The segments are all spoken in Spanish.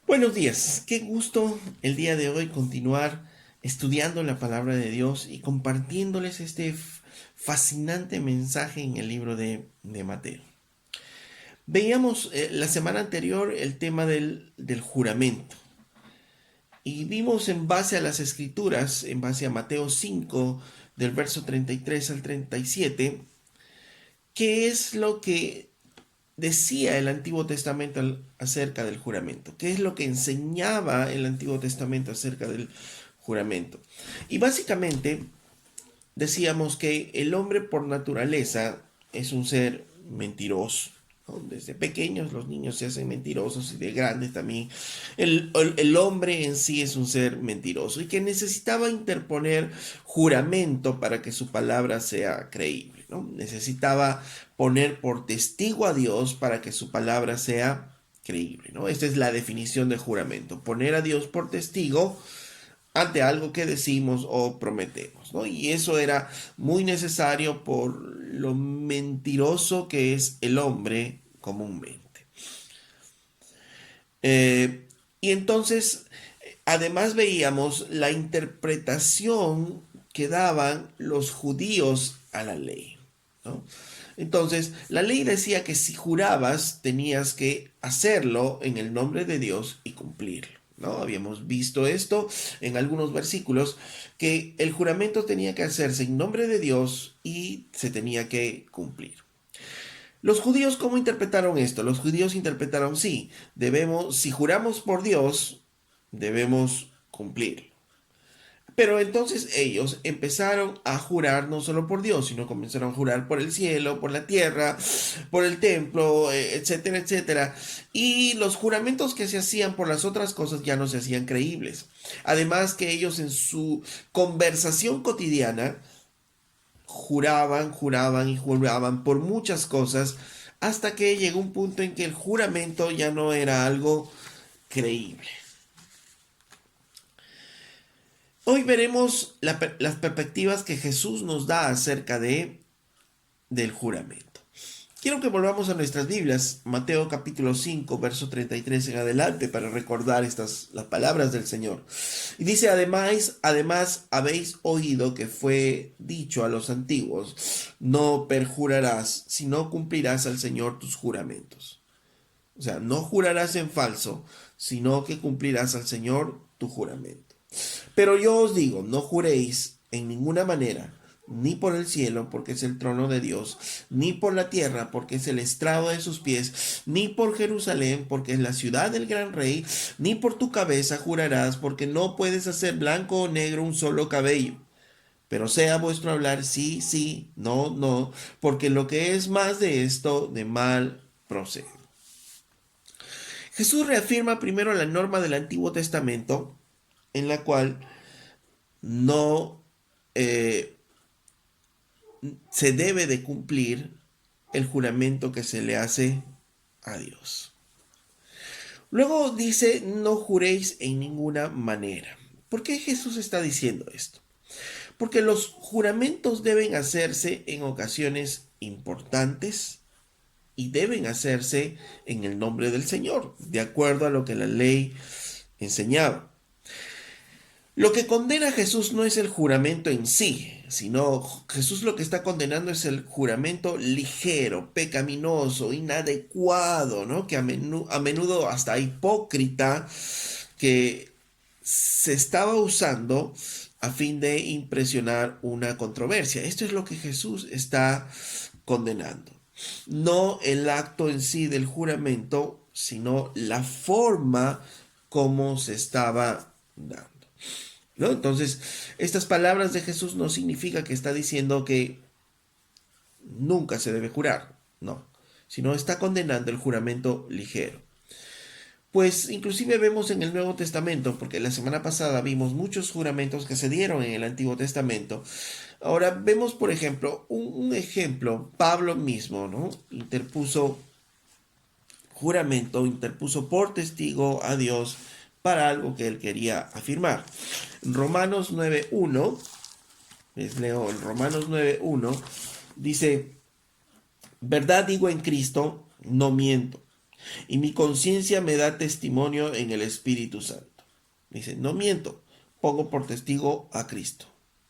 Buenos días, qué gusto el día de hoy continuar estudiando la palabra de Dios y compartiéndoles este fascinante mensaje en el libro de Mateo. Veíamos la semana anterior el tema del juramento y vimos en base a las escrituras, en base a Mateo 5, del verso 33 al 37, qué es lo que decía el Antiguo Testamento acerca del juramento, qué es lo que enseñaba el Antiguo Testamento acerca del juramento. Y básicamente decíamos que el hombre por naturaleza es un ser mentiroso, ¿no? Desde pequeños los niños se hacen mentirosos y de grandes también. El hombre en sí es un ser mentiroso y que necesitaba interponer juramento para que su palabra sea creíble, ¿no? Necesitaba poner por testigo a Dios para que su palabra sea creíble, ¿no? Esta es la definición de juramento, poner a Dios por testigo ante algo que decimos o prometemos, ¿no? Y eso era muy necesario por lo mentiroso que es el hombre comúnmente. Y entonces, además veíamos la interpretación que daban los judíos a la ley, ¿no? Entonces, la ley decía que si jurabas tenías que hacerlo en el nombre de Dios y cumplirlo, ¿no? Habíamos visto esto en algunos versículos, que el juramento tenía que hacerse en nombre de Dios y se tenía que cumplir. Los judíos, ¿cómo interpretaron esto? Los judíos interpretaron, sí, debemos, si juramos por Dios, debemos cumplir. Pero entonces ellos empezaron a jurar no solo por Dios, sino comenzaron a jurar por el cielo, por la tierra, por el templo, etcétera, etcétera. Y los juramentos que se hacían por las otras cosas ya no se hacían creíbles. Además que ellos en su conversación cotidiana juraban, juraban y juraban por muchas cosas hasta que llegó un punto en que el juramento ya no era algo creíble. Hoy veremos las perspectivas que Jesús nos da acerca del juramento. Quiero que volvamos a nuestras Biblias, Mateo capítulo 5, verso 33 en adelante, para recordar las palabras del Señor. Y dice, además habéis oído que fue dicho a los antiguos, no perjurarás, sino cumplirás al Señor tus juramentos. O sea, no jurarás en falso, sino que cumplirás al Señor tu juramento. Pero yo os digo, no juréis en ninguna manera, ni por el cielo, porque es el trono de Dios, ni por la tierra, porque es el estrado de sus pies, ni por Jerusalén, porque es la ciudad del gran rey, ni por tu cabeza jurarás, porque no puedes hacer blanco o negro un solo cabello. Pero sea vuestro hablar sí, sí, no, no, porque lo que es más de esto, de mal procede. Jesús reafirma primero la norma del Antiguo Testamento, en la cual no eh, se debe de cumplir el juramento que se le hace a Dios. Luego dice, no juréis en ninguna manera. ¿Por qué Jesús está diciendo esto? Porque los juramentos deben hacerse en ocasiones importantes y deben hacerse en el nombre del Señor, de acuerdo a lo que la ley enseñaba. Lo que condena a Jesús no es el juramento en sí, sino Jesús lo que está condenando es el juramento ligero, pecaminoso, inadecuado, ¿no? Que a menudo hasta hipócrita, que se estaba usando a fin de impresionar una controversia. Esto es lo que Jesús está condenando. No el acto en sí del juramento, sino la forma como se estaba dando, ¿no? Entonces, estas palabras de Jesús no significa que está diciendo que nunca se debe jurar, no, sino está condenando el juramento ligero. Pues inclusive vemos en el Nuevo Testamento, porque la semana pasada vimos muchos juramentos que se dieron en el Antiguo Testamento. Ahora vemos, por ejemplo, un ejemplo, Pablo mismo, ¿no? Interpuso juramento, interpuso por testigo a Dios para algo que él quería afirmar. Romanos 9.1, les leo en Romanos 9.1, dice, verdad digo en Cristo, no miento, y mi conciencia me da testimonio en el Espíritu Santo. Dice, no miento, pongo por testigo a Cristo.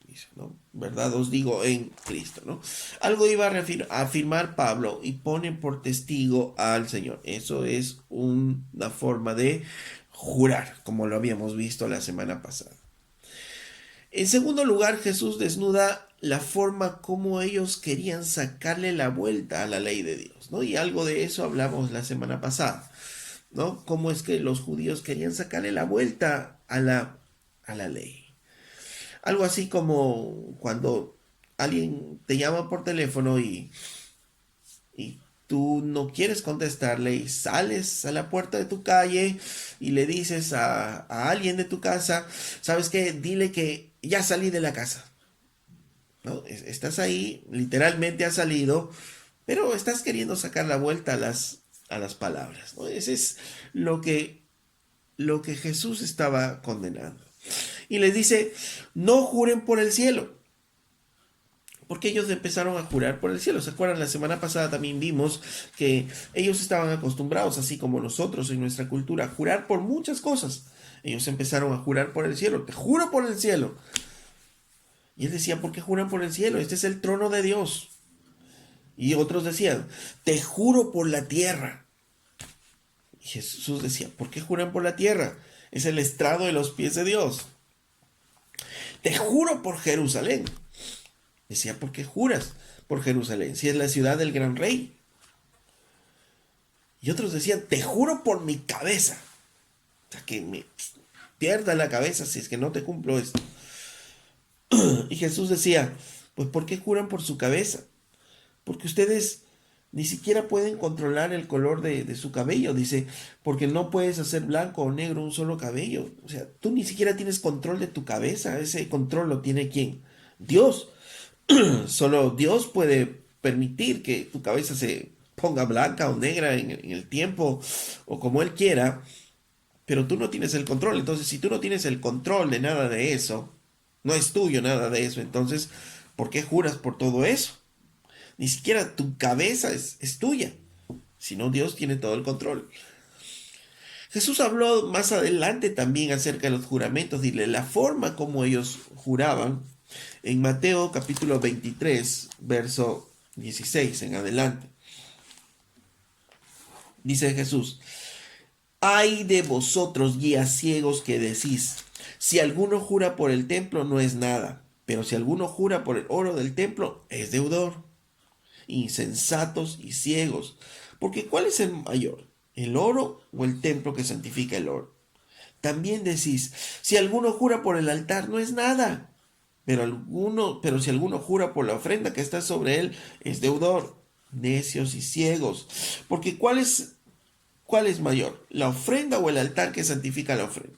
Dice, ¿no? Verdad os digo en Cristo, ¿no? Algo iba a afirmar Pablo y pone por testigo al Señor. Eso es una forma de jurar, como lo habíamos visto la semana pasada. En segundo lugar, Jesús desnuda la forma como ellos querían sacarle la vuelta a la ley de Dios, ¿no? Y algo de eso hablamos la semana pasada, ¿no? Cómo es que los judíos querían sacarle la vuelta a la ley. Algo así como cuando alguien te llama por teléfono y tú no quieres contestarle y sales a la puerta de tu calle y le dices a alguien de tu casa, ¿sabes qué? Dile que ya salí de la casa, ¿no? Estás ahí, literalmente has salido, pero estás queriendo sacar la vuelta a las palabras, ¿no? Ese es lo que Jesús estaba condenando. Y les dice, no juren por el cielo. Porque ellos empezaron a jurar por el cielo. ¿Se acuerdan? La semana pasada también vimos que ellos estaban acostumbrados, así como nosotros en nuestra cultura, a jurar por muchas cosas. Ellos empezaron a jurar por el cielo. Te juro por el cielo. Y él decía, ¿por qué juran por el cielo? Este es el trono de Dios. Y otros decían, te juro por la tierra. Y Jesús decía, ¿por qué juran por la tierra? Es el estrado de los pies de Dios. Te juro por Jerusalén. Decía, ¿por qué juras por Jerusalén? Si es la ciudad del gran rey. Y otros decían, te juro por mi cabeza. O sea, que me pierda la cabeza si es que no te cumplo esto. Y Jesús decía, pues ¿por qué juran por su cabeza? Porque ustedes ni siquiera pueden controlar el color de su cabello. Dice, porque no puedes hacer blanco o negro un solo cabello. O sea, tú ni siquiera tienes control de tu cabeza. Ese control lo tiene ¿quién? Dios. Solo Dios puede permitir que tu cabeza se ponga blanca o negra en el tiempo o como Él quiera, pero tú no tienes el control. Entonces, si tú no tienes el control de nada de eso, no es tuyo nada de eso, entonces, ¿por qué juras por todo eso? Ni siquiera tu cabeza es tuya, sino Dios tiene todo el control. Jesús habló más adelante también acerca de los juramentos y de la forma como ellos juraban en Mateo capítulo 23, verso 16 en adelante. Dice Jesús, ay de vosotros guías ciegos que decís, si alguno jura por el templo no es nada, pero si alguno jura por el oro del templo es deudor. Insensatos y ciegos, porque ¿cuál es el mayor? ¿El oro o el templo que santifica el oro? También decís, si alguno jura por el altar no es nada, pero si alguno jura por la ofrenda que está sobre él, es deudor. Necios y ciegos. Porque ¿cuál es mayor? ¿La ofrenda o el altar que santifica la ofrenda?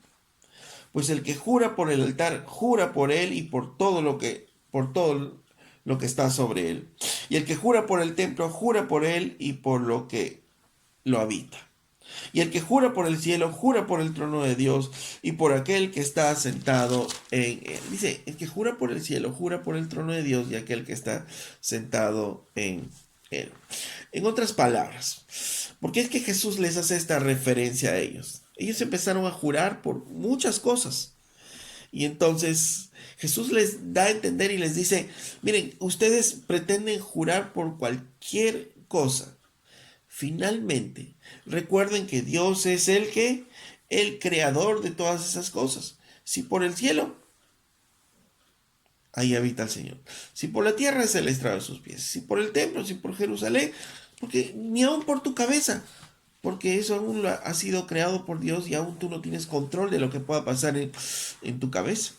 Pues el que jura por el altar, jura por él y por todo lo que está sobre él. Y el que jura por el templo, jura por él y por lo que lo habita. Y el que jura por el cielo, jura por el trono de Dios y por aquel que está sentado en él. Dice, el que jura por el cielo, jura por el trono de Dios y aquel que está sentado en él. En otras palabras, ¿por qué es que Jesús les hace esta referencia a ellos? Ellos empezaron a jurar por muchas cosas. Y entonces Jesús les da a entender y les dice, miren, ustedes pretenden jurar por cualquier cosa. Finalmente, recuerden que Dios es el creador de todas esas cosas. Si por el cielo, ahí habita el Señor. Si por la tierra es el estrado de sus pies. Si por el templo, si por Jerusalén, porque ni aun por tu cabeza, porque eso aún ha sido creado por Dios y aún tú no tienes control de lo que pueda pasar en tu cabeza.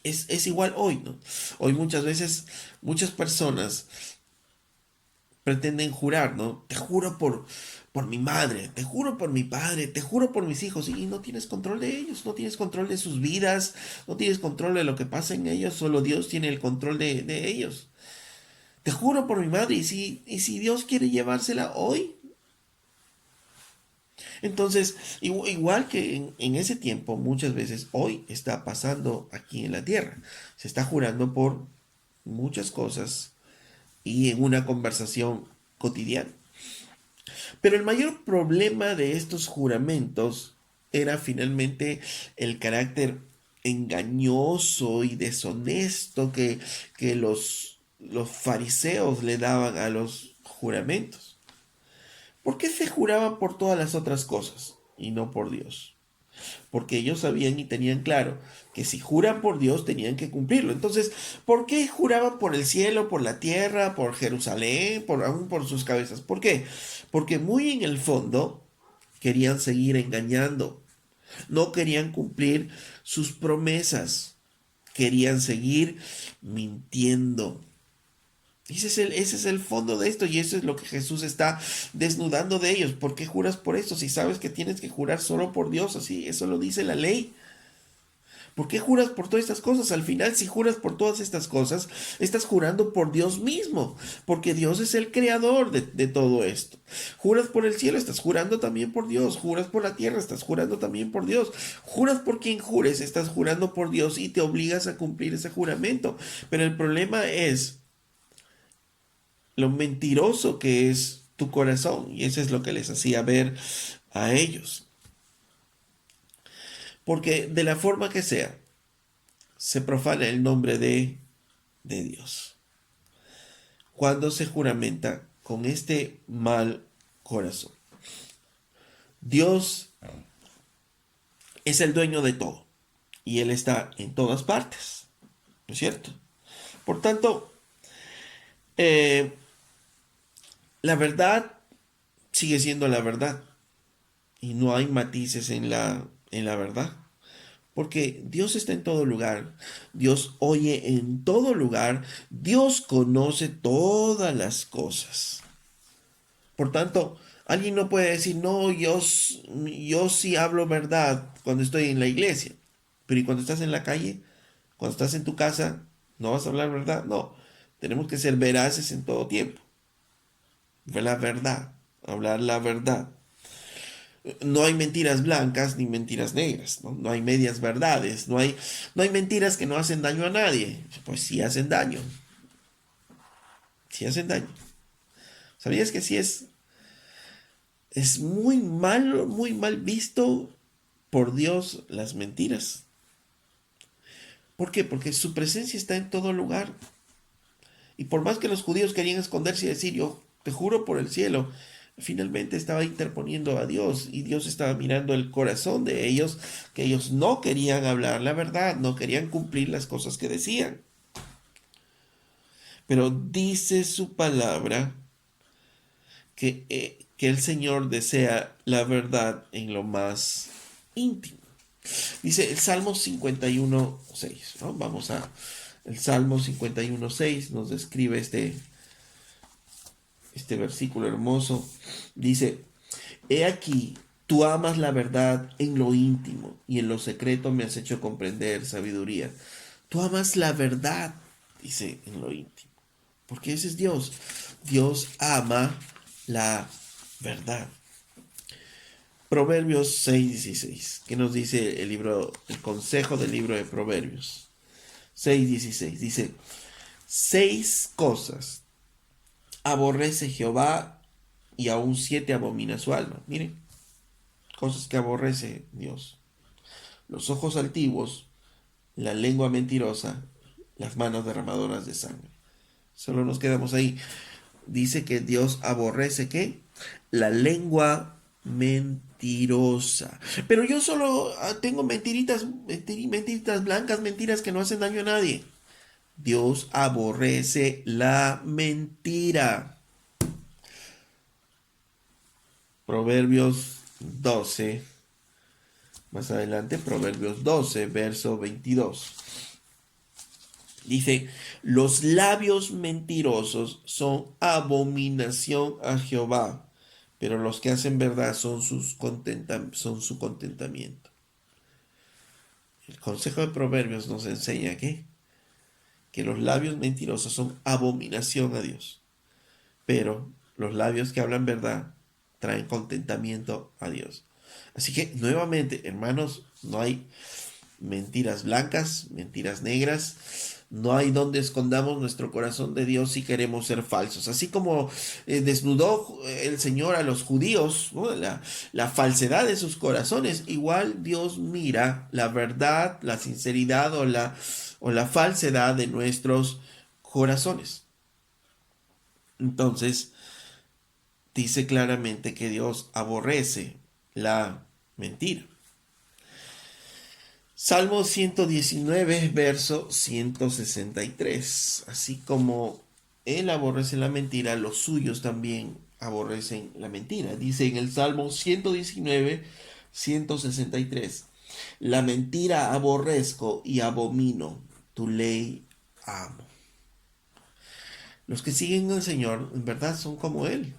Es igual hoy, ¿no? Hoy muchas veces, muchas personas pretenden jurar, ¿no? Te juro por mi madre, te juro por mi padre, te juro por mis hijos, y no tienes control de ellos, no tienes control de sus vidas, no tienes control de lo que pasa en ellos, solo Dios tiene el control de ellos. Te juro por mi madre, y si Dios quiere llevársela hoy. Entonces, igual que en ese tiempo, muchas veces hoy está pasando aquí en la tierra. Se está jurando por muchas cosas y en una conversación cotidiana. Pero el mayor problema de estos juramentos era finalmente el carácter engañoso y deshonesto que los fariseos le daban a los juramentos. ¿Por qué se juraban por todas las otras cosas y no por Dios? Porque ellos sabían y tenían claro que si juran por Dios tenían que cumplirlo. Entonces, ¿por qué juraban por el cielo, por la tierra, por Jerusalén, aún por sus cabezas? ¿Por qué? Porque muy en el fondo querían seguir engañando, no querían cumplir sus promesas, querían seguir mintiendo. Ese es el fondo de esto y eso es lo que Jesús está desnudando de ellos. ¿Por qué juras por esto si sabes que tienes que jurar solo por Dios? Así, eso lo dice la ley. ¿Por qué juras por todas estas cosas? Al final, si juras por todas estas cosas, estás jurando por Dios mismo, porque Dios es el creador de todo esto. Juras por el cielo, estás jurando también por Dios. Juras por la tierra, estás jurando también por Dios. Juras por quien jures, estás jurando por Dios y te obligas a cumplir ese juramento. Pero el problema es lo mentiroso que es tu corazón, y eso es lo que les hacía ver a ellos. Porque de la forma que sea, se profana el nombre de Dios. Cuando se juramenta con este mal corazón. Dios es el dueño de todo y Él está en todas partes, ¿no es cierto? Por tanto, eh, la verdad sigue siendo la verdad y no hay matices en la verdad. Porque Dios está en todo lugar, Dios oye en todo lugar, Dios conoce todas las cosas. Por tanto, alguien no puede decir, no, yo sí hablo verdad cuando estoy en la iglesia, pero ¿y cuando estás en la calle? Cuando estás en tu casa, ¿no vas a hablar verdad? No, tenemos que ser veraces en todo tiempo. Ver la verdad, hablar la verdad. No hay mentiras blancas ni mentiras negras, ¿no? No hay medias verdades, no hay mentiras que no hacen daño a nadie. Pues sí hacen daño, sí hacen daño. ¿Sabías que sí es muy mal visto por Dios las mentiras? ¿Por qué? Porque su presencia está en todo lugar. Y por más que los judíos querían esconderse y decir, yo te juro por el cielo, finalmente estaba interponiendo a Dios y Dios estaba mirando el corazón de ellos, que ellos no querían hablar la verdad, no querían cumplir las cosas que decían. Pero dice su palabra que el Señor desea la verdad en lo más íntimo. Dice el Salmo 51:6, ¿no? Vamos a el Salmo 51:6 nos describe este versículo hermoso. Dice, he aquí, tú amas la verdad en lo íntimo y en lo secreto me has hecho comprender sabiduría. Tú amas la verdad, dice, en lo íntimo. Porque ese es Dios. Dios ama la verdad. Proverbios 6:16. ¿Qué nos dice el consejo del libro de Proverbios? 6:16. Dice, 6 cosas aborrece Jehová y aún 7 abomina su alma. Miren, cosas que aborrece Dios. Los ojos altivos, la lengua mentirosa, las manos derramadoras de sangre. Solo nos quedamos ahí. Dice que Dios aborrece ¿qué? La lengua mentirosa. Pero yo solo tengo mentiritas blancas, mentiras que no hacen daño a nadie. Dios aborrece la mentira. Proverbios 12. Más adelante, Proverbios 12, verso 22. Dice, los labios mentirosos son abominación a Jehová, pero los que hacen verdad son son su contentamiento. El consejo de Proverbios nos enseña que los labios mentirosos son abominación a Dios, pero los labios que hablan verdad traen contentamiento a Dios. Así que nuevamente, hermanos, no hay mentiras blancas, mentiras negras, No hay donde escondamos nuestro corazón de Dios si queremos ser falsos. Así como desnudó el Señor a los judíos, ¿no? La falsedad de sus corazones, igual Dios mira la verdad, la sinceridad o la falsedad de nuestros corazones. Entonces, dice claramente que Dios aborrece la mentira. Salmo 119, verso 163. Así como Él aborrece la mentira, los suyos también aborrecen la mentira. Dice en el Salmo 119, 163. La mentira aborrezco y abomino, tu ley amo. Los que siguen al Señor en verdad son como Él.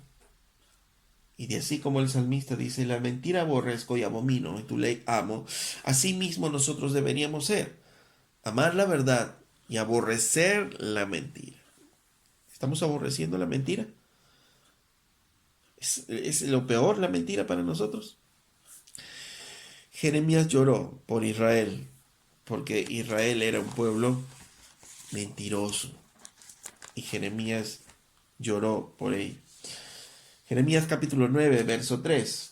Y de así como el salmista dice, la mentira aborrezco y abomino, y tu ley amo, así mismo nosotros deberíamos ser, amar la verdad y aborrecer la mentira. ¿Estamos aborreciendo la mentira? ¿Es lo peor la mentira para nosotros? Jeremías lloró por Israel, porque Israel era un pueblo mentiroso, y Jeremías lloró por él. Jeremías capítulo 9, verso 3.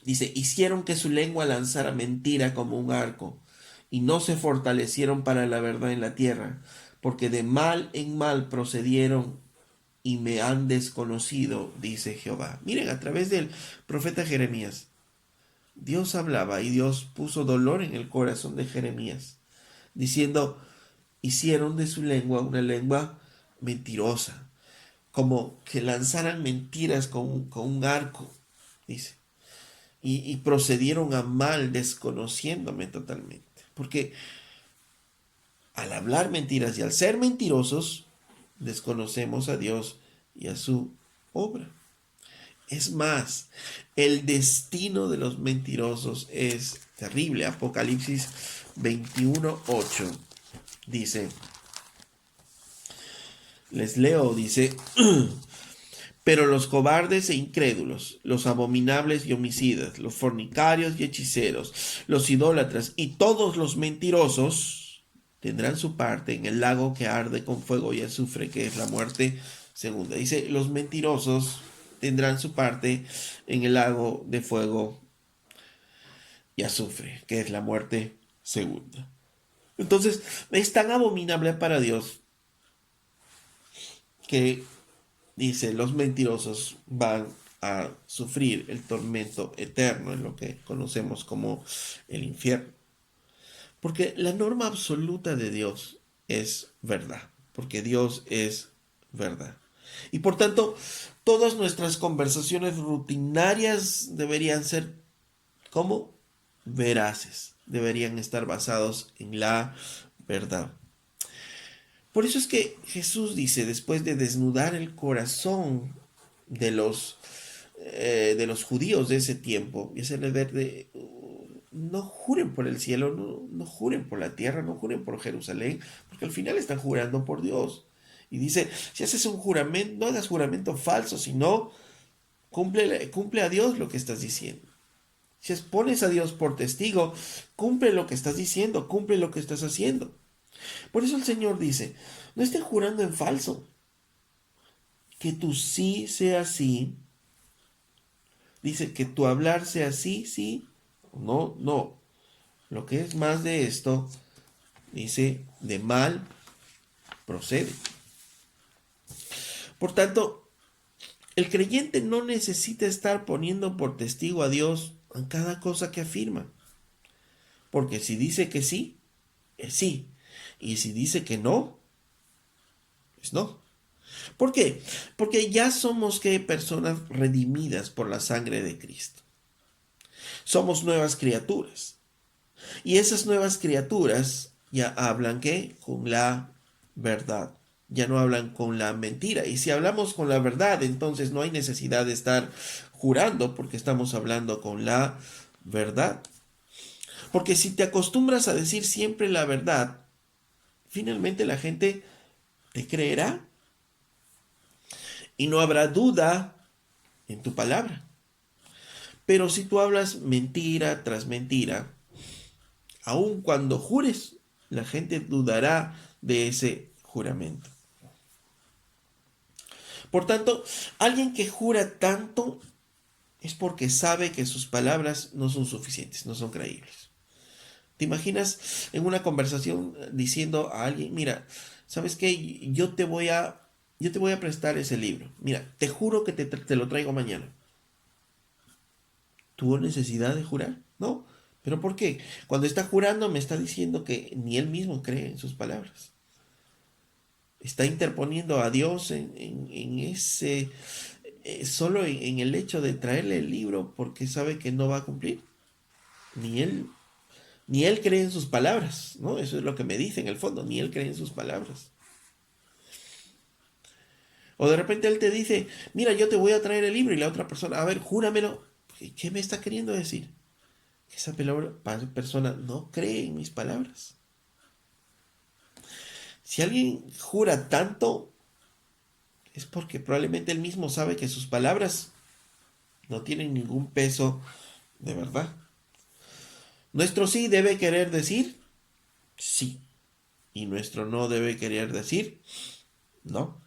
Dice, hicieron que su lengua lanzara mentira como un arco, y no se fortalecieron para la verdad en la tierra, porque de mal en mal procedieron y me han desconocido, dice Jehová. Miren, a través del profeta Jeremías, Dios hablaba y Dios puso dolor en el corazón de Jeremías, diciendo, hicieron de su lengua una lengua mentirosa, como que lanzaran mentiras con un arco, dice. Y procedieron a mal desconociéndome totalmente. Porque al hablar mentiras y al ser mentirosos, desconocemos a Dios y a su obra. Es más, el destino de los mentirosos es terrible. Apocalipsis 21:8 dice, les leo, dice, pero los cobardes e incrédulos, los abominables y homicidas, los fornicarios y hechiceros, los idólatras y todos los mentirosos tendrán su parte en el lago que arde con fuego y azufre, que es la muerte segunda. Dice, los mentirosos tendrán su parte en el lago de fuego y azufre, que es la muerte segunda. Entonces, es tan abominable para Dios que dice, los mentirosos van a sufrir el tormento eterno en lo que conocemos como el infierno. Porque la norma absoluta de Dios es verdad, porque Dios es verdad. Y por tanto, todas nuestras conversaciones rutinarias deberían ser como veraces, deberían estar basados en la verdad. Por eso es que Jesús dice, después de desnudar el corazón de de los judíos de ese tiempo, y hacerles ver no juren por el cielo, no juren por la tierra, no juren por Jerusalén, porque al final están jurando por Dios. Y dice, si haces un juramento, no hagas juramento falso, sino cumple a Dios lo que estás diciendo. Si pones a Dios por testigo, cumple lo que estás diciendo, cumple lo que estás haciendo. Por eso el Señor dice, no estén jurando en falso. Que tu sí sea sí. Dice que tu hablar sea sí, sí. No, no. Lo que es más de esto, dice, de mal procede. Por tanto, el creyente no necesita estar poniendo por testigo a Dios en cada cosa que afirma. Porque si dice que sí, es sí. Y si dice que no, es no. ¿Por qué? Porque ya somos personas redimidas por la sangre de Cristo. Somos nuevas criaturas. Y esas nuevas criaturas ya hablan ¿qué? Con la verdad. Ya no hablan con la mentira. Y si hablamos con la verdad, entonces no hay necesidad de estar jurando porque estamos hablando con la verdad. Porque si te acostumbras a decir siempre la verdad, finalmente la gente te creerá y no habrá duda en tu palabra. Pero si tú hablas mentira tras mentira, aun cuando jures, la gente dudará de ese juramento. Por tanto, alguien que jura tanto es porque sabe que sus palabras no son suficientes, no son creíbles. ¿Te imaginas en una conversación diciendo a alguien, mira, ¿sabes qué? Yo te voy a prestar ese libro. Mira, te juro que te lo traigo mañana. ¿Tuvo necesidad de jurar? No. ¿Pero por qué? Cuando está jurando me está diciendo que ni él mismo cree en sus palabras. Está interponiendo a Dios en ese, solo en el hecho de traerle el libro porque sabe que no va a cumplir. Ni él, ni él cree en sus palabras, ¿no? Eso es lo que me dice en el fondo, ni él cree en sus palabras. O de repente él te dice, mira, yo te voy a traer el libro y la otra persona, a ver, júramelo. ¿Qué me está queriendo decir? Que esa persona no cree en mis palabras. Si alguien jura tanto, es porque probablemente él mismo sabe que sus palabras no tienen ningún peso de verdad. Nuestro sí debe querer decir sí. Y nuestro no debe querer decir no.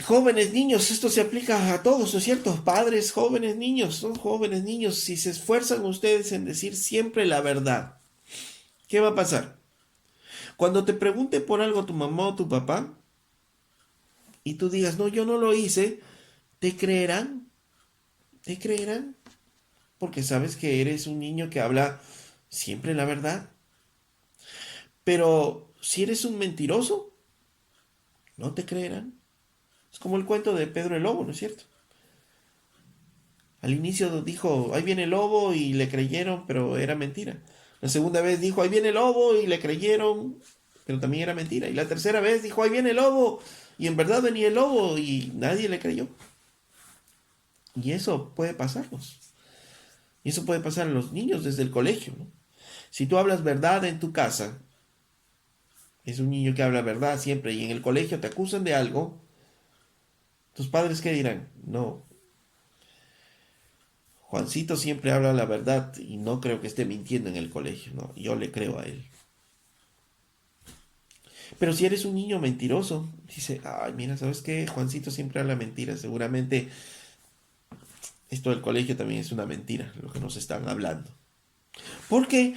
Jóvenes, niños, esto se aplica a todos, ¿no es cierto? Padres, jóvenes, niños, son jóvenes, niños. Si se esfuerzan ustedes en decir siempre la verdad, ¿qué va a pasar? Cuando te pregunte por algo tu mamá o tu papá y tú digas, no, yo no lo hice, ¿te creerán? ¿Te creerán? Porque sabes que eres un niño que habla siempre la verdad. Pero si eres un mentiroso, no te creerán. Es como el cuento de Pedro el Lobo, ¿no es cierto? Al inicio dijo, ahí viene el lobo y le creyeron, pero era mentira. La segunda vez dijo, ahí viene el lobo y le creyeron, pero también era mentira. Y la tercera vez dijo, ahí viene el lobo y en verdad venía el lobo y nadie le creyó. Y eso puede pasarnos. Y eso puede pasar a los niños desde el colegio, ¿no? Si tú hablas verdad en tu casa, es un niño que habla verdad siempre y en el colegio te acusan de algo, tus padres ¿qué dirán? No, Juancito siempre habla la verdad y no creo que esté mintiendo en el colegio, no, yo le creo a él. Pero si eres un niño mentiroso, dice, ay, mira, ¿sabes qué? Juancito siempre habla mentiras, seguramente esto del colegio también es una mentira, lo que nos están hablando. Porque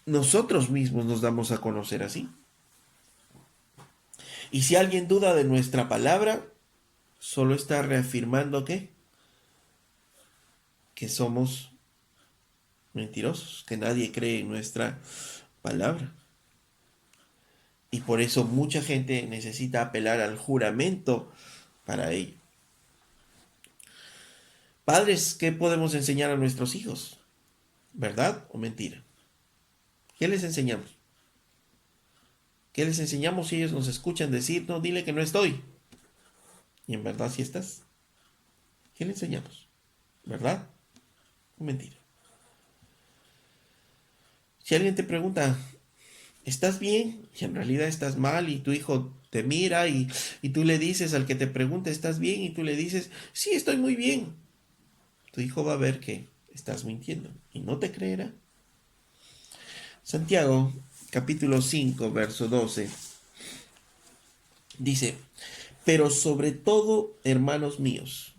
nosotros mismos nos damos a conocer así. Y si alguien duda de nuestra palabra, solo está reafirmando que somos mentirosos, que nadie cree en nuestra palabra. Y por eso mucha gente necesita apelar al juramento para ello. Padres, ¿qué podemos enseñar a nuestros hijos? ¿Verdad o mentira? ¿Qué les enseñamos? ¿Qué les enseñamos si ellos nos escuchan decir, no, dile que no estoy? Y en verdad sí estás. ¿Qué le enseñamos? ¿Verdad o mentira? Si alguien te pregunta, ¿estás bien? Y en realidad estás mal y tu hijo te mira y tú le dices al que te pregunta, ¿estás bien? Y tú le dices, sí, estoy muy bien. Tu hijo va a ver que estás mintiendo y no te creerá. Santiago, capítulo 5, verso 12, dice, pero sobre todo, hermanos míos,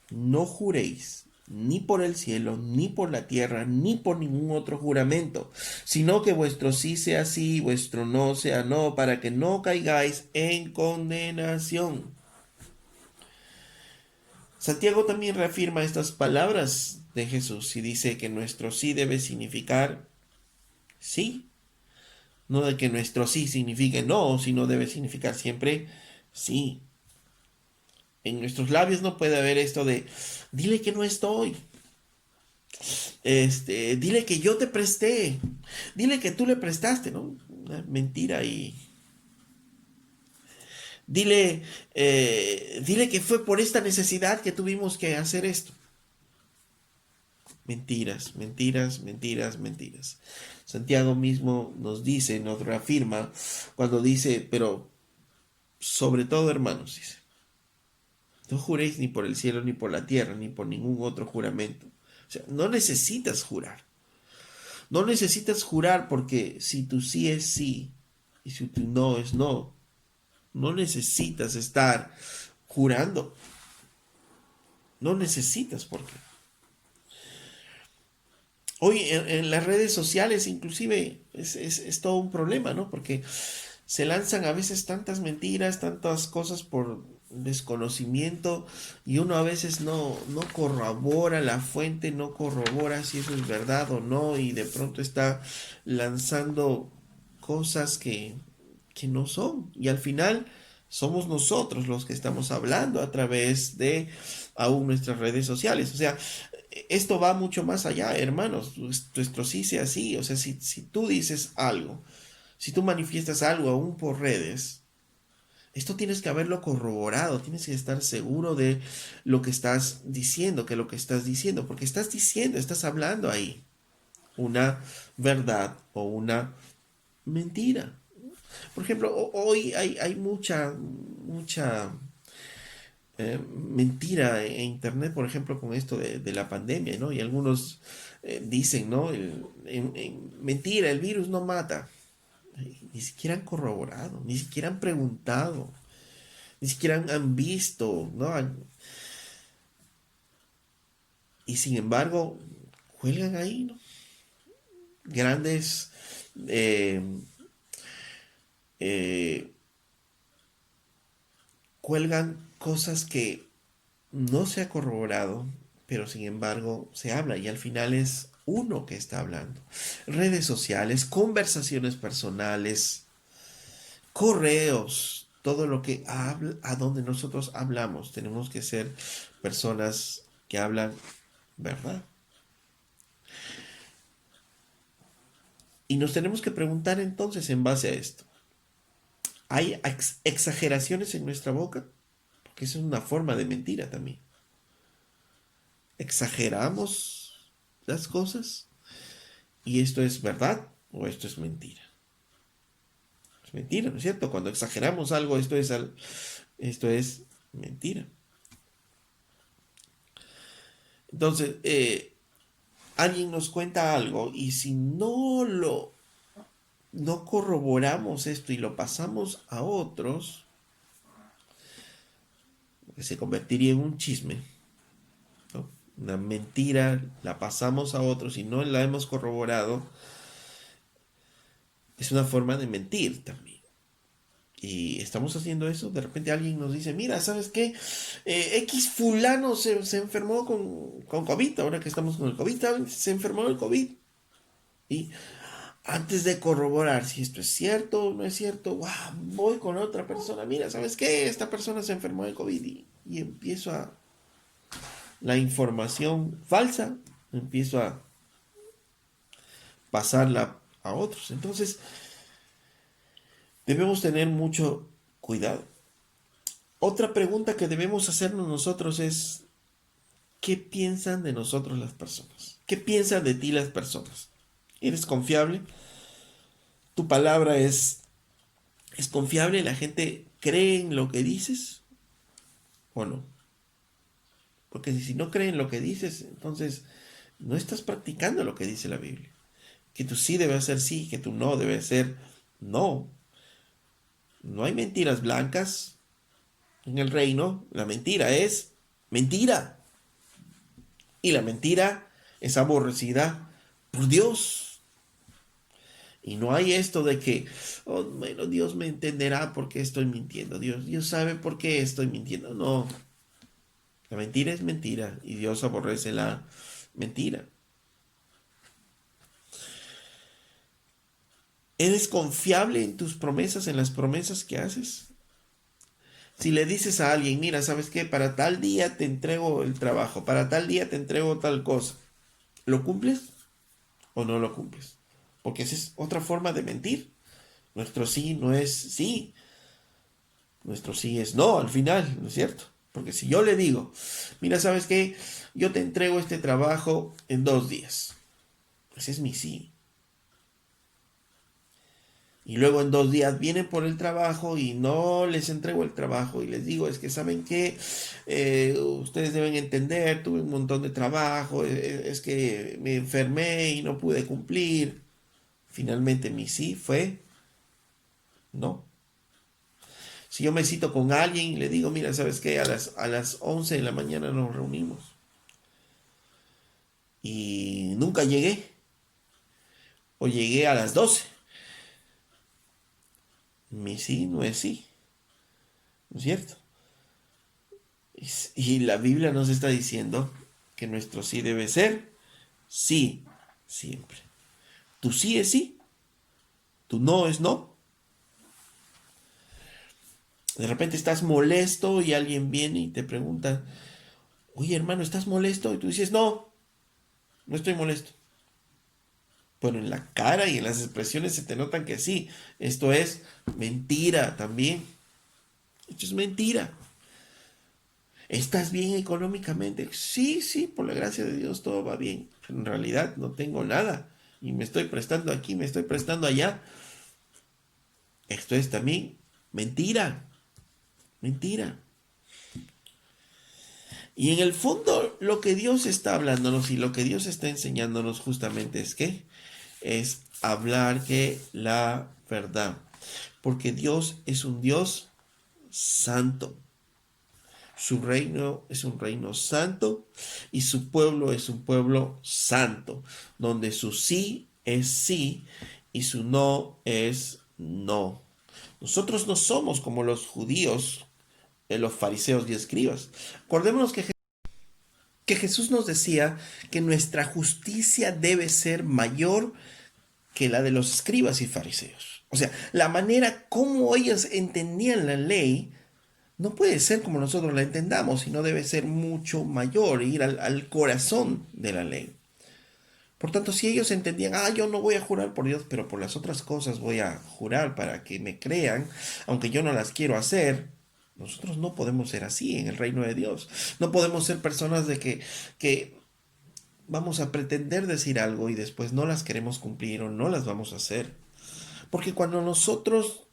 no juréis ni por el cielo, ni por la tierra, ni por ningún otro juramento, sino que vuestro sí sea sí, vuestro no sea no, para que no caigáis en condenación. Santiago también reafirma estas palabras de Jesús y dice que nuestro sí debe significar sí, no de que nuestro sí signifique no, sino debe significar siempre sí. En nuestros labios no puede haber esto de, dile que no estoy, dile que yo te presté, dile que tú le prestaste, ¿no? Una mentira y dile que fue por esta necesidad que tuvimos que hacer esto. Mentiras, mentiras, mentiras, mentiras. Santiago mismo nos dice, nos reafirma cuando dice, pero sobre todo, hermanos, dice, no juréis ni por el cielo, ni por la tierra, ni por ningún otro juramento. O sea, no necesitas jurar. No necesitas jurar porque si tu sí es sí y si tu no es no, no necesitas estar jurando. No necesitas porque hoy en las redes sociales inclusive es todo un problema, ¿no? Porque se lanzan a veces tantas mentiras, tantas cosas por desconocimiento y uno a veces no corrobora la fuente, no corrobora si eso es verdad o no y de pronto está lanzando cosas que no son. Y al final somos nosotros los que estamos hablando a través de aún nuestras redes sociales. O sea, esto va mucho más allá, hermanos. Nuestro sí sea sí. O sea, si tú dices algo, si tú manifiestas algo aún por redes, esto tienes que haberlo corroborado, tienes que estar seguro de lo que estás diciendo, que lo que estás diciendo, porque estás diciendo, estás hablando ahí una verdad o una mentira. Por ejemplo, hoy hay mucha mentira en internet, por ejemplo, con esto de la pandemia, ¿no? Y algunos dicen, ¿no? Mentira, el virus no mata. Ni siquiera han corroborado, ni siquiera han preguntado, ni siquiera han visto, ¿no? Y sin embargo, cuelgan ahí, ¿no? Grandes eh, eh, cuelgan cosas que no se ha corroborado, pero sin embargo se habla y al final es uno que está hablando. Redes sociales, conversaciones personales, correos, todo lo que habla, a donde nosotros hablamos, tenemos que ser personas que hablan verdad. Y nos tenemos que preguntar entonces en base a esto, ¿hay exageraciones en nuestra boca? Porque eso es una forma de mentira también. ¿Exageramos las cosas? ¿Y esto es verdad o esto es mentira? Es mentira, ¿no es cierto? Cuando exageramos algo, esto es mentira. Entonces, alguien nos cuenta algo y si no corroboramos esto y lo pasamos a otros, se convertiría en un chisme, ¿no? Una mentira, la pasamos a otros y no la hemos corroborado, es una forma de mentir también. Y estamos haciendo eso, de repente alguien nos dice, mira, ¿sabes qué? X fulano se enfermó con COVID, ahora que estamos con el COVID, se enfermó del COVID. Y antes de corroborar si esto es cierto o no es cierto, wow, voy con otra persona, mira, ¿sabes qué? Esta persona se enfermó de COVID y empiezo a la información falsa, empiezo a pasarla a otros. Entonces, debemos tener mucho cuidado. Otra pregunta que debemos hacernos nosotros es, ¿qué piensan de nosotros las personas? ¿Qué piensan de ti las personas? ¿Eres confiable? ¿Tu palabra es confiable? ¿La gente cree en lo que dices o no? Porque si no creen lo que dices, entonces no estás practicando lo que dice la Biblia. Que tu sí debe ser sí, que tu no debe ser no. No hay mentiras blancas en el reino. La mentira es mentira. Y la mentira es aborrecida por Dios. Y no hay esto de que, oh, bueno, Dios me entenderá por qué estoy mintiendo. Dios sabe por qué estoy mintiendo. No, la mentira es mentira y Dios aborrece la mentira. ¿Eres confiable en tus promesas, en las promesas que haces? Si le dices a alguien, mira, ¿sabes qué? Para tal día te entrego el trabajo, para tal día te entrego tal cosa. ¿Lo cumples o no lo cumples? Porque esa es otra forma de mentir. Nuestro sí no es sí, nuestro sí es no al final, ¿no es cierto? Porque si yo le digo, mira, ¿sabes qué? Yo te entrego este trabajo en 2 días. Ese es mi sí. Y luego en 2 días vienen por el trabajo y no les entrego el trabajo y les digo, es que saben que ustedes deben entender, tuve un montón de trabajo, es que me enfermé y no pude cumplir. Finalmente mi sí fue no. Si yo me cito con alguien y le digo, mira, ¿sabes qué? A las 11 de la mañana nos reunimos y nunca llegué o llegué a las 12. Mi sí no es sí, ¿no es cierto? Y la Biblia nos está diciendo que nuestro sí debe ser sí, siempre. Tu sí es sí, tu no es no. De repente estás molesto y alguien viene y te pregunta, oye hermano, ¿estás molesto? Y tú dices, no, no estoy molesto. Pero en la cara y en las expresiones se te notan que sí. Esto es mentira también. Esto es mentira. ¿Estás bien económicamente? Sí, sí, por la gracia de Dios todo va bien. En realidad no tengo nada. Y me estoy prestando aquí, me estoy prestando allá. Esto es también mentira. Mentira. Y en el fondo lo que Dios está hablándonos y lo que Dios está enseñándonos justamente es que es hablar que la verdad. Porque Dios es un Dios santo. Su reino es un reino santo y su pueblo es un pueblo santo, donde su sí es sí y su no es no. Nosotros no somos como los judíos, los fariseos y escribas. Acordémonos que Jesús nos decía que nuestra justicia debe ser mayor que la de los escribas y fariseos. O sea, la manera como ellos entendían la ley no puede ser como nosotros la entendamos, sino debe ser mucho mayor, ir al corazón de la ley. Por tanto, si ellos entendían, yo no voy a jurar por Dios, pero por las otras cosas voy a jurar para que me crean, aunque yo no las quiero hacer, nosotros no podemos ser así en el reino de Dios. No podemos ser personas que vamos a pretender decir algo y después no las queremos cumplir o no las vamos a hacer. Porque cuando nosotros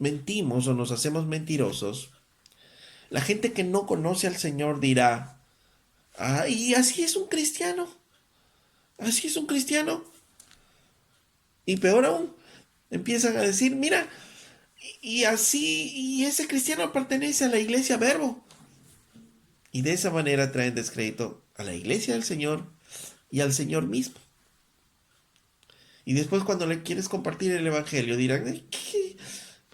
mentimos o nos hacemos mentirosos, la gente que no conoce al Señor dirá, y así es un cristiano, así es un cristiano. Y peor aún, empiezan a decir, mira, y así, y ese cristiano pertenece a la iglesia Verbo. Y de esa manera traen descrédito a la iglesia del Señor y al Señor mismo. Y después cuando le quieres compartir el Evangelio dirán, ¿qué?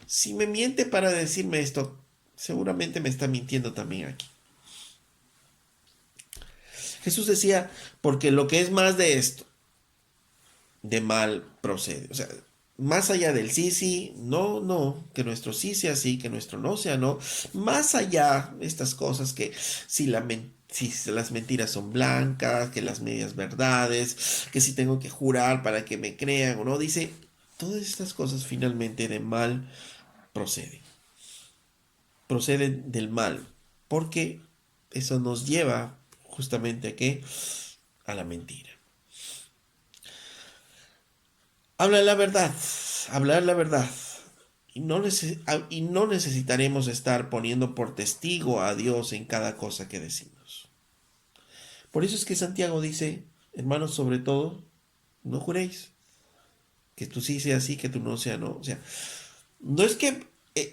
Si me miente para decirme esto, seguramente me está mintiendo también aquí. Jesús decía, porque lo que es más de esto, de mal procede. O sea, más allá del sí, sí, no, no, que nuestro sí sea sí, que nuestro no sea no. Más allá de estas cosas que si las mentiras son blancas, que las medias verdades, que si tengo que jurar para que me crean o no, dice, todas estas cosas finalmente de mal proceden. Proceden del mal, porque eso nos lleva justamente a qué? A la mentira. Habla la verdad, hablar la verdad. Y no necesitaremos estar poniendo por testigo a Dios en cada cosa que decimos. Por eso es que Santiago dice, hermanos, sobre todo, no juréis. Que tú sí sea sí, que tú no sea no. O sea, no es que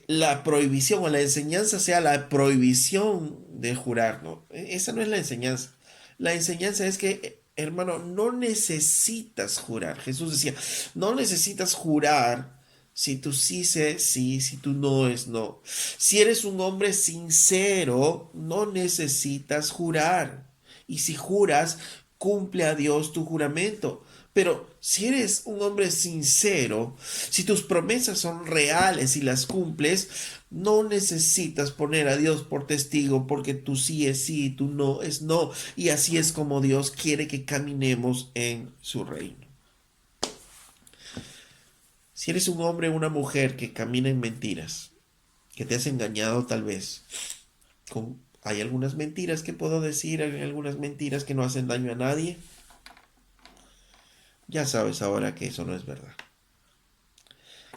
la prohibición o la enseñanza sea la prohibición de jurar, no. Esa no es la enseñanza. La enseñanza es que, hermano, no necesitas jurar. Jesús decía, no necesitas jurar si tú sí es sí, si tú no es no. Si eres un hombre sincero, no necesitas jurar. Y si juras, cumple a Dios tu juramento. Pero si eres un hombre sincero, si tus promesas son reales y las cumples, no necesitas poner a Dios por testigo porque tú sí es sí, tú no es no. Y así es como Dios quiere que caminemos en su reino. Si eres un hombre o una mujer que camina en mentiras, que te has engañado tal vez, hay algunas mentiras que puedo decir, hay algunas mentiras que no hacen daño a nadie. Ya sabes ahora que eso no es verdad.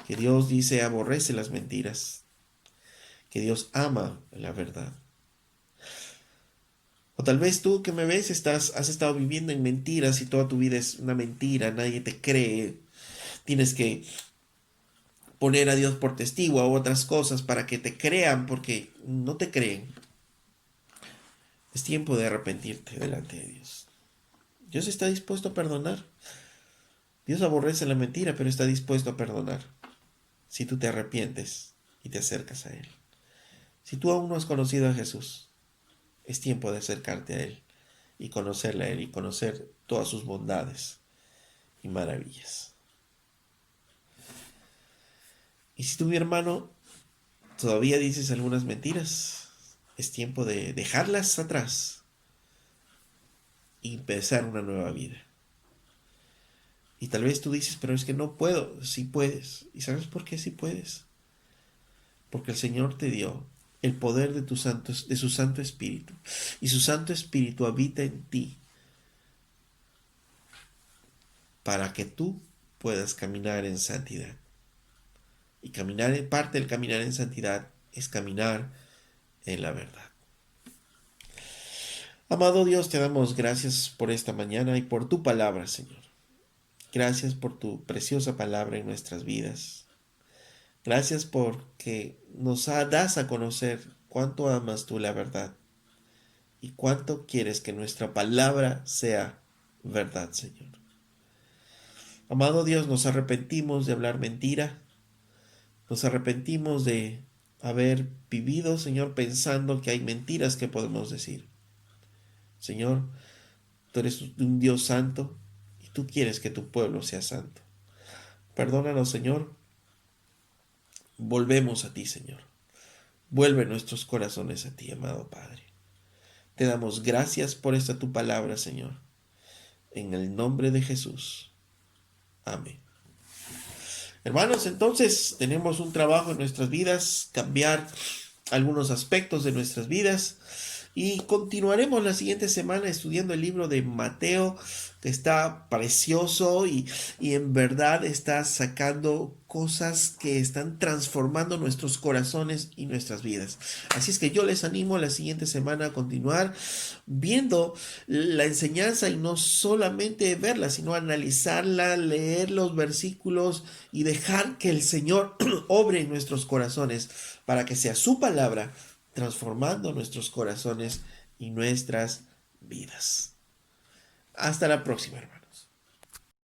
que Dios dice aborrece las mentiras, que Dios ama la verdad. O tal vez tú que me ves has estado viviendo en mentiras y toda tu vida es una mentira, nadie te cree. Tienes que poner a Dios por testigo a otras cosas para que te crean porque no te creen. Es tiempo de arrepentirte delante de Dios. Dios está dispuesto a perdonar. Dios aborrece la mentira, pero está dispuesto a perdonar si tú te arrepientes y te acercas a Él. Si tú aún no has conocido a Jesús, es tiempo de acercarte a Él y conocerle a Él y conocer todas sus bondades y maravillas. Y si tú, mi hermano, todavía dices algunas mentiras, es tiempo de dejarlas atrás y empezar una nueva vida. Y tal vez tú dices, pero es que no puedo. Sí puedes. ¿Y sabes por qué sí puedes? Porque el Señor te dio el poder de su Santo Espíritu. Y su Santo Espíritu habita en ti para que tú puedas caminar en santidad. Y parte del caminar en santidad es caminar en la verdad. Amado Dios, te damos gracias por esta mañana y por tu palabra, Señor. Gracias por tu preciosa palabra en nuestras vidas. Gracias porque das a conocer cuánto amas tú la verdad y cuánto quieres que nuestra palabra sea verdad, Señor. Amado Dios, nos arrepentimos de hablar mentira, nos arrepentimos de haber vivido, Señor, pensando que hay mentiras que podemos decir. Señor, tú eres un Dios santo y tú quieres que tu pueblo sea santo. Perdónanos, Señor. Volvemos a ti, Señor. Vuelve nuestros corazones a ti, amado Padre. Te damos gracias por esta tu palabra, Señor. En el nombre de Jesús. Amén. Hermanos, entonces tenemos un trabajo en nuestras vidas, cambiar algunos aspectos de nuestras vidas y continuaremos la siguiente semana estudiando el libro de Mateo, que está precioso y en verdad está sacando cosas que están transformando nuestros corazones y nuestras vidas. Así es que yo les animo la siguiente semana a continuar viendo la enseñanza y no solamente verla, sino analizarla, leer los versículos y dejar que el Señor obre en nuestros corazones para que sea su palabra transformando nuestros corazones y nuestras vidas. Hasta la próxima, hermano.